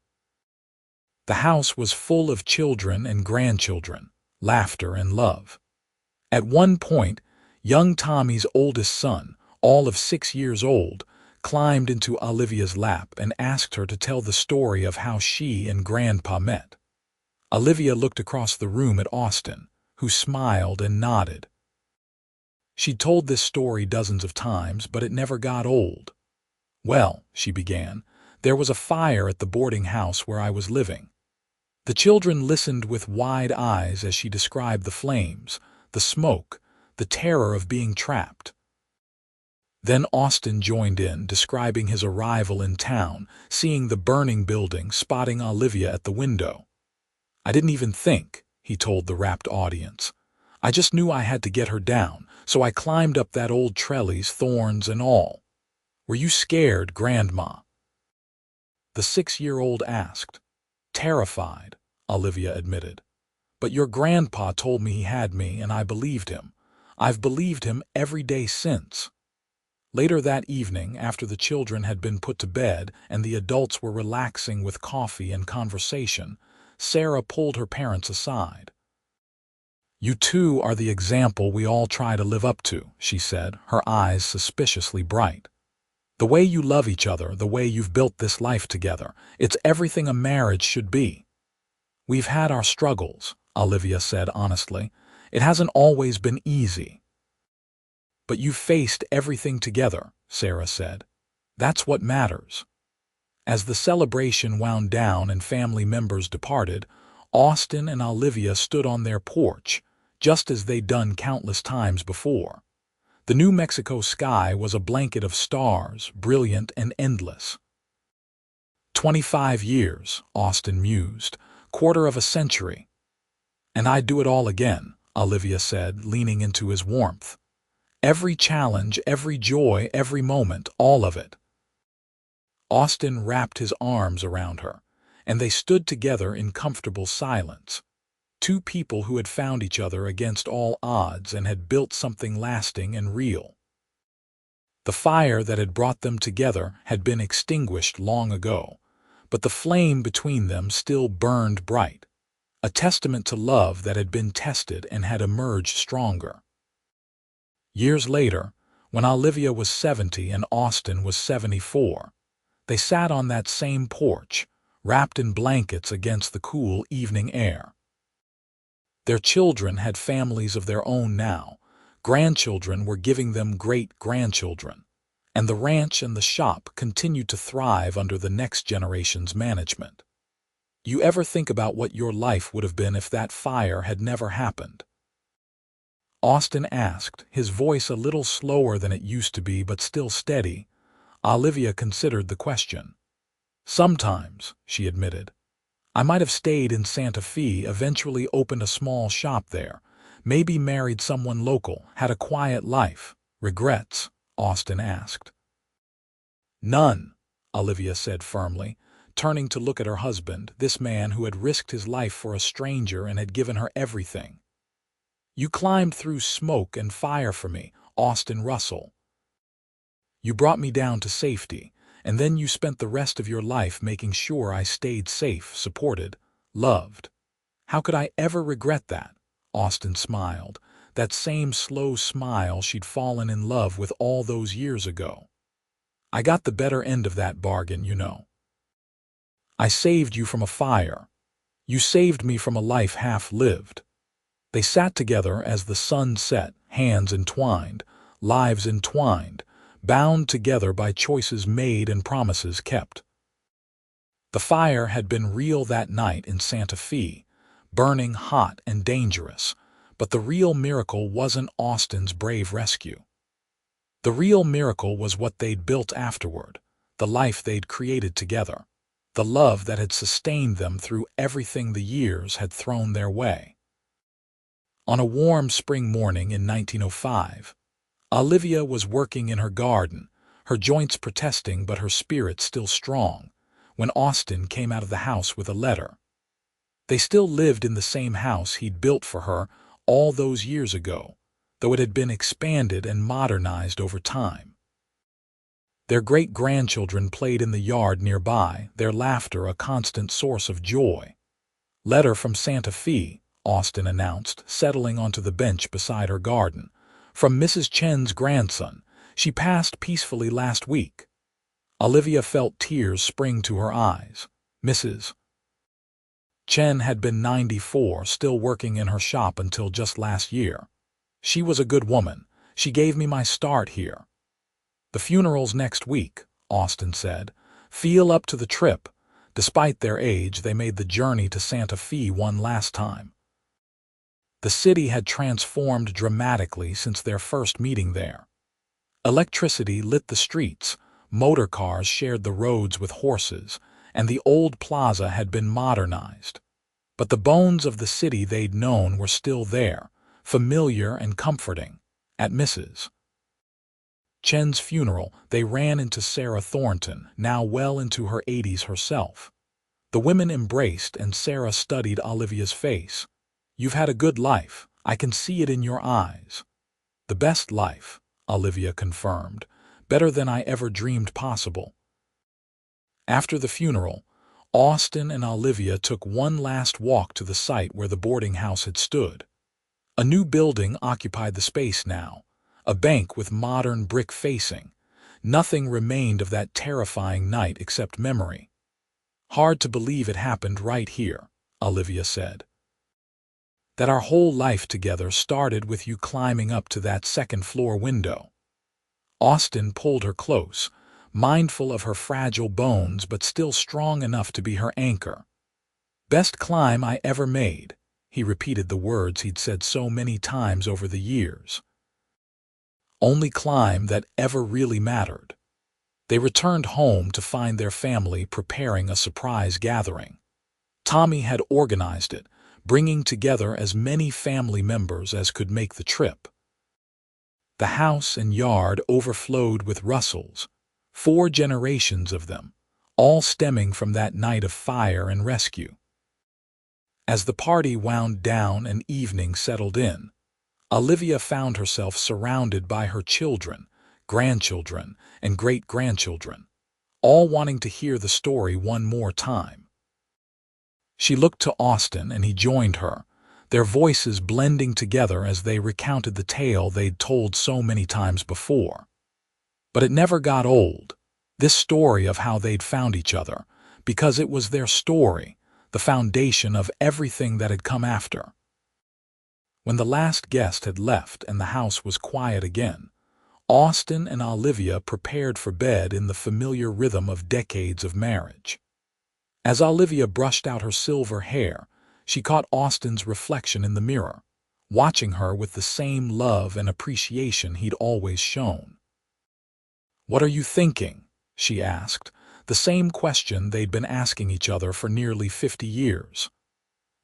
The house was full of children and grandchildren, laughter, and love. At one point, young Tommy's oldest son, all of 6 years old, climbed into Olivia's lap and asked her to tell the story of how she and Grandpa met. Olivia looked across the room at Austin, who smiled and nodded. She'd told this story dozens of times, but it never got old. "Well," she began, "there was a fire at the boarding house where I was living." The children listened with wide eyes as she described the flames, the smoke, the terror of being trapped. Then Austin joined in, describing his arrival in town, seeing the burning building, spotting Olivia at the window. "I didn't even think," he told the rapt audience. "I just knew I had to get her down, so I climbed up that old trellis, thorns and all." "Were you scared, Grandma?" the 6-year-old asked. "Terrified," Olivia admitted. "But your grandpa told me he had me, and I believed him. I've believed him every day since." Later that evening, after the children had been put to bed and the adults were relaxing with coffee and conversation, Sarah pulled her parents aside. "You two are the example we all try to live up to," she said, her eyes suspiciously bright. "The way you love each other, the way you've built this life together, it's everything a marriage should be." "We've had our struggles," Olivia said honestly. "It hasn't always been easy." "But you faced everything together," Sarah said. "That's what matters." As the celebration wound down and family members departed, Austin and Olivia stood on their porch, just as they'd done countless times before. The New Mexico sky was a blanket of stars, brilliant and endless. 25 years, Austin mused, quarter of a century. "And I'd do it all again," Olivia said, leaning into his warmth. "Every challenge, every joy, every moment, all of it." Austin wrapped his arms around her, and they stood together in comfortable silence. Two people who had found each other against all odds and had built something lasting and real. The fire that had brought them together had been extinguished long ago, but the flame between them still burned bright, a testament to love that had been tested and had emerged stronger. Years later, when Olivia was 70 and Austin was 74, they sat on that same porch, wrapped in blankets against the cool evening air. Their children had families of their own now, grandchildren were giving them great-grandchildren, and the ranch and the shop continued to thrive under the next generation's management. "You ever think about what your life would have been if that fire had never happened?" Austin asked, his voice a little slower than it used to be but still steady. Olivia considered the question. "Sometimes," she admitted. "I might have stayed in Santa Fe, eventually opened a small shop there, maybe married someone local, had a quiet life." "Regrets?" Austin asked. "None," Olivia said firmly, turning to look at her husband, this man who had risked his life for a stranger and had given her everything. "You climbed through smoke and fire for me, Austin Russell. You brought me down to safety, and then you spent the rest of your life making sure I stayed safe, supported, loved. How could I ever regret that?" Austin smiled, that same slow smile she'd fallen in love with all those years ago. "I got the better end of that bargain, you know. I saved you from a fire. You saved me from a life half lived." They sat together as the sun set, hands entwined, lives entwined, bound together by choices made and promises kept. The fire had been real that night in Santa Fe, burning hot and dangerous, but the real miracle wasn't Austin's brave rescue. The real miracle was what they'd built afterward, the life they'd created together, the love that had sustained them through everything the years had thrown their way. On a warm spring morning in 1905, Olivia was working in her garden, her joints protesting but her spirit still strong, when Austin came out of the house with a letter. They still lived in the same house he'd built for her all those years ago, though it had been expanded and modernized over time. Their great-grandchildren played in the yard nearby, their laughter a constant source of joy. "Letter from Santa Fe," Austin announced, settling onto the bench beside her garden. "From Mrs. Chen's grandson. She passed peacefully last week." Olivia felt tears spring to her eyes. Mrs. Chen had been 94, still working in her shop until just last year. "She was a good woman. She gave me my start here." "The funeral's next week," Austin said. "Feel up to the trip." Despite their age, they made the journey to Santa Fe one last time. The city had transformed dramatically since their first meeting there. Electricity lit the streets, motor cars shared the roads with horses, and the old plaza had been modernized. But the bones of the city they'd known were still there, familiar and comforting. At Mrs. Chen's funeral, they ran into Sarah Thornton, now well into her 80s herself. The women embraced, and Sarah studied Olivia's face. "You've had a good life. I can see it in your eyes." "The best life," Olivia confirmed. "Better than I ever dreamed possible." After the funeral, Austin and Olivia took one last walk to the site where the boarding house had stood. A new building occupied the space now, a bank with modern brick facing. Nothing remained of that terrifying night except memory. "Hard to believe it happened right here," Olivia said. "That our whole life together started with you climbing up to that second-floor window." Austin pulled her close, mindful of her fragile bones but still strong enough to be her anchor. "Best climb I ever made," he repeated the words he'd said so many times over the years. "Only climb that ever really mattered." They returned home to find their family preparing a surprise gathering. Tommy had organized it, bringing together as many family members as could make the trip. The house and yard overflowed with Russells, 4 generations of them, all stemming from that night of fire and rescue. As the party wound down and evening settled in, Olivia found herself surrounded by her children, grandchildren, and great-grandchildren, all wanting to hear the story one more time. She looked to Austin and he joined her, their voices blending together as they recounted the tale they'd told so many times before. But it never got old, this story of how they'd found each other, because it was their story, the foundation of everything that had come after. When the last guest had left and the house was quiet again, Austin and Olivia prepared for bed in the familiar rhythm of decades of marriage. As Olivia brushed out her silver hair, she caught Austin's reflection in the mirror, watching her with the same love and appreciation he'd always shown. "What are you thinking?" she asked, the same question they'd been asking each other for nearly 50 years.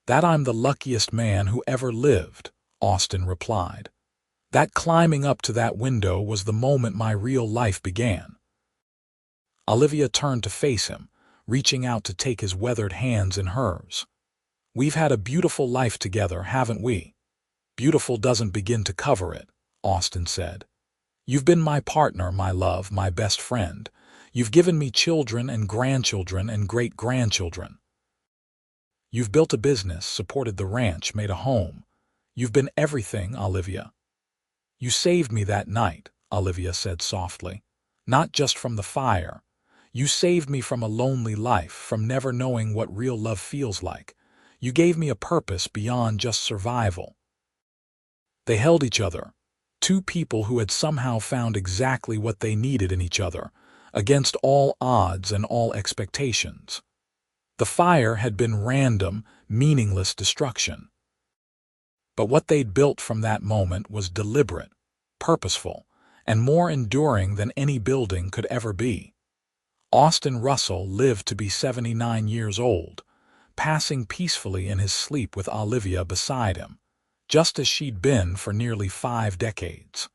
"That I'm the luckiest man who ever lived," Austin replied. "That climbing up to that window was the moment my real life began." Olivia turned to face him, reaching out to take his weathered hands in hers. "We've had a beautiful life together, haven't we?" "Beautiful doesn't begin to cover it," Austin said. "You've been my partner, my love, my best friend. You've given me children and grandchildren and great-grandchildren. You've built a business, supported the ranch, made a home. You've been everything, Olivia." "You saved me that night," Olivia said softly. "Not just from the fire. You saved me from a lonely life, from never knowing what real love feels like. You gave me a purpose beyond just survival." They held each other, 2 people who had somehow found exactly what they needed in each other, against all odds and all expectations. The fire had been random, meaningless destruction. But what they'd built from that moment was deliberate, purposeful, and more enduring than any building could ever be. Austin Russell lived to be 79 years old, passing peacefully in his sleep with Olivia beside him, just as she'd been for nearly 5 decades.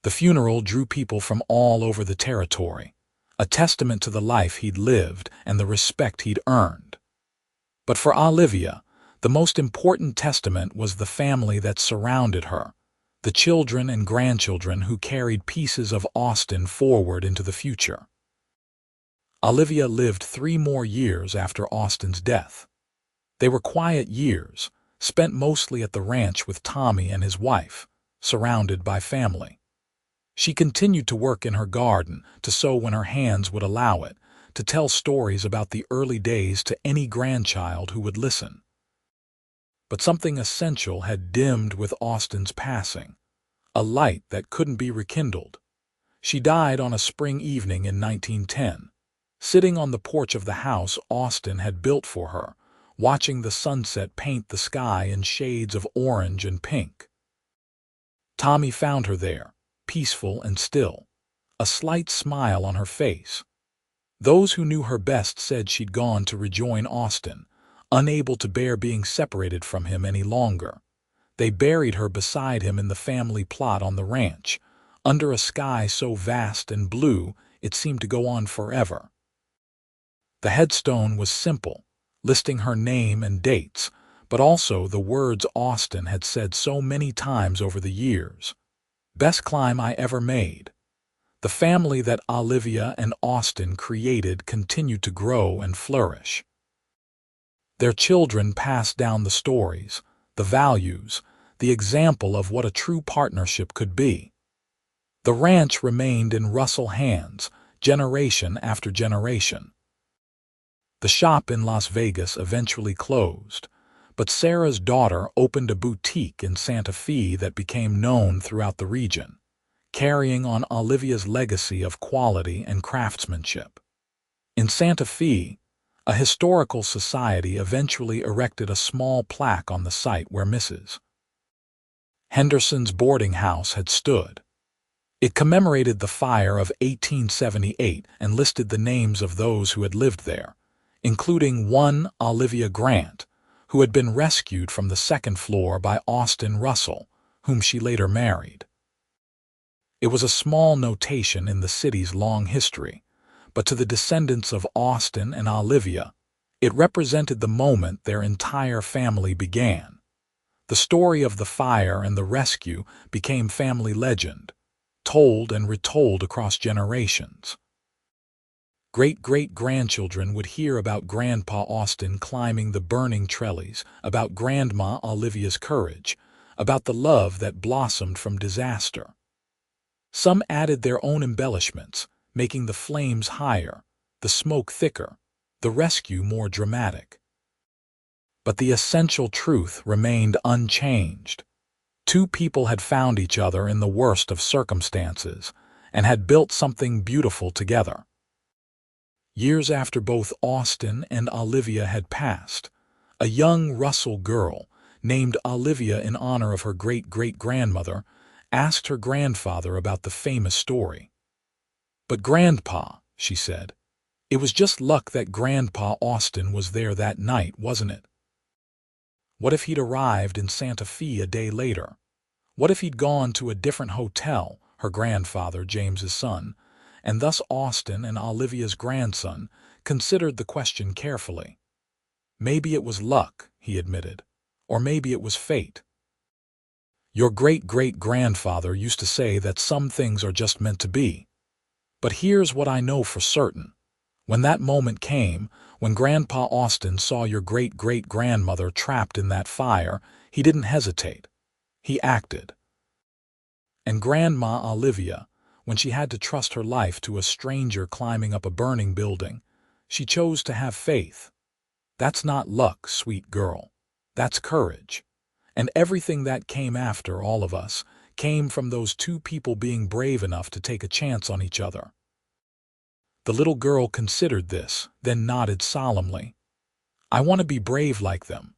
The funeral drew people from all over the territory, a testament to the life he'd lived and the respect he'd earned. But for Olivia, the most important testament was the family that surrounded her, the children and grandchildren who carried pieces of Austin forward into the future. Olivia lived 3 more years after Austin's death. They were quiet years, spent mostly at the ranch with Tommy and his wife, surrounded by family. She continued to work in her garden, to sew when her hands would allow it, to tell stories about the early days to any grandchild who would listen. But something essential had dimmed with Austin's passing, a light that couldn't be rekindled. She died on a spring evening in 1910, sitting on the porch of the house Austin had built for her, watching the sunset paint the sky in shades of orange and pink. Tommy found her there, peaceful and still, a slight smile on her face. Those who knew her best said she'd gone to rejoin Austin, unable to bear being separated from him any longer. They buried her beside him in the family plot on the ranch, under a sky so vast and blue it seemed to go on forever. The headstone was simple, listing her name and dates, but also the words Austin had said so many times over the years. "Best climb I ever made." The family that Olivia and Austin created continued to grow and flourish. Their children passed down the stories, the values, the example of what a true partnership could be. The ranch remained in Russell hands, generation after generation. The shop in Las Vegas eventually closed, but Sarah's daughter opened a boutique in Santa Fe that became known throughout the region, carrying on Olivia's legacy of quality and craftsmanship. In Santa Fe, a historical society eventually erected a small plaque on the site where Mrs. Henderson's boarding house had stood. It commemorated the fire of 1878 and listed the names of those who had lived there, including one Olivia Grant, who had been rescued from the second floor by Austin Russell, whom she later married. It was a small notation in the city's long history, but to the descendants of Austin and Olivia, it represented the moment their entire family began. The story of the fire and the rescue became family legend, told and retold across generations. Great-great-grandchildren would hear about Grandpa Austin climbing the burning trellis, about Grandma Olivia's courage, about the love that blossomed from disaster. Some added their own embellishments, making the flames higher, the smoke thicker, the rescue more dramatic. But the essential truth remained unchanged. Two people had found each other in the worst of circumstances and had built something beautiful together. Years after both Austin and Olivia had passed, a young Russell girl, named Olivia in honor of her great-great-grandmother, asked her grandfather about the famous story. "But Grandpa," she said, "it was just luck that Grandpa Austin was there that night, wasn't it? What if he'd arrived in Santa Fe a day later? What if he'd gone to a different hotel," her grandfather, James's son, and thus Austin and Olivia's grandson, considered the question carefully. "Maybe it was luck," he admitted, "or maybe it was fate. Your great-great-grandfather used to say that some things are just meant to be. But here's what I know for certain. When that moment came, when Grandpa Austin saw your great-great-grandmother trapped in that fire, he didn't hesitate. He acted. And Grandma Olivia, when she had to trust her life to a stranger climbing up a burning building, she chose to have faith. That's not luck, sweet girl. That's courage. And everything that came after all of us came from those two people being brave enough to take a chance on each other." The little girl considered this, then nodded solemnly. "I want to be brave like them."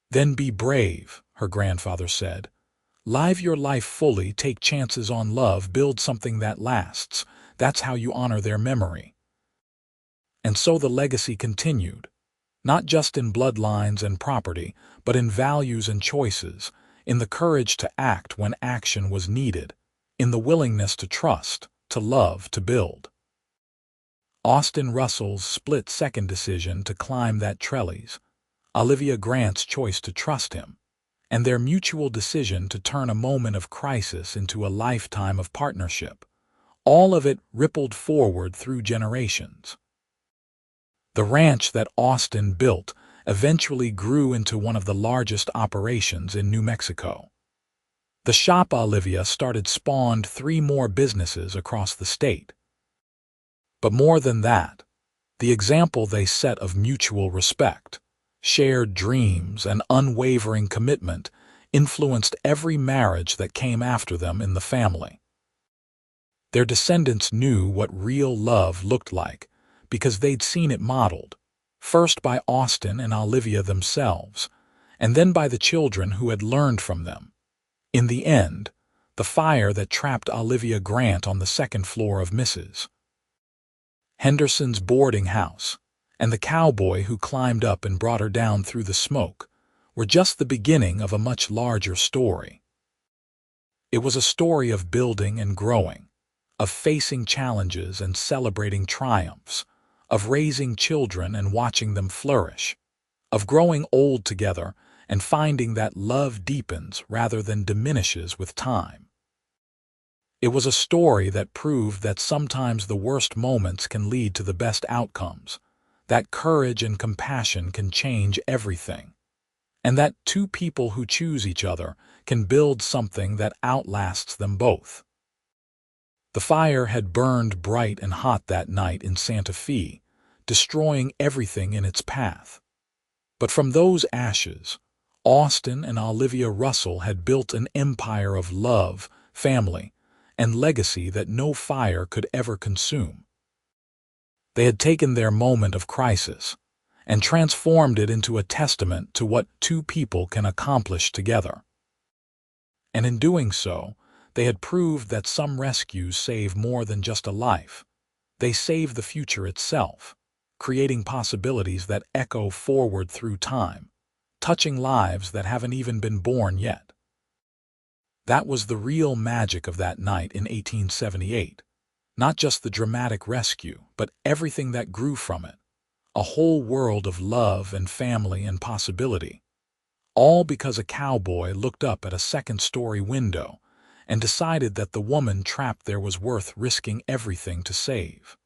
"Then be brave," her grandfather said. "Live your life fully, take chances on love, build something that lasts. That's how you honor their memory." And so the legacy continued, not just in bloodlines and property, but in values and choices, in the courage to act when action was needed, in the willingness to trust, to love, to build. Austin Russell's split-second decision to climb that trellis, Olivia Grant's choice to trust him, and their mutual decision to turn a moment of crisis into a lifetime of partnership, all of it rippled forward through generations. The ranch that Austin built eventually grew into one of the largest operations in New Mexico. The shop Olivia started spawned 3 more businesses across the state. But more than that, the example they set of mutual respect, shared dreams, and unwavering commitment influenced every marriage that came after them in the family. Their descendants knew what real love looked like because they'd seen it modeled, first by Austin and Olivia themselves, and then by the children who had learned from them. In the end, the fire that trapped Olivia Grant on the 2nd floor of Mrs. Henderson's boarding house, and the cowboy who climbed up and brought her down through the smoke, were just the beginning of a much larger story. It was a story of building and growing, of facing challenges and celebrating triumphs, of raising children and watching them flourish, of growing old together and finding that love deepens rather than diminishes with time. It was a story that proved that sometimes the worst moments can lead to the best outcomes, that courage and compassion can change everything, and that 2 people who choose each other can build something that outlasts them both. The fire had burned bright and hot that night in Santa Fe, destroying everything in its path. But from those ashes, Austin and Olivia Russell had built an empire of love, family, and legacy that no fire could ever consume. They had taken their moment of crisis and transformed it into a testament to what 2 people can accomplish together. And in doing so, they had proved that some rescues save more than just a life. They save the future itself, creating possibilities that echo forward through time, touching lives that haven't even been born yet. That was the real magic of that night in 1878. Not just the dramatic rescue, but everything that grew from it. A whole world of love and family and possibility. All because a cowboy looked up at a 2nd-story window and decided that the woman trapped there was worth risking everything to save.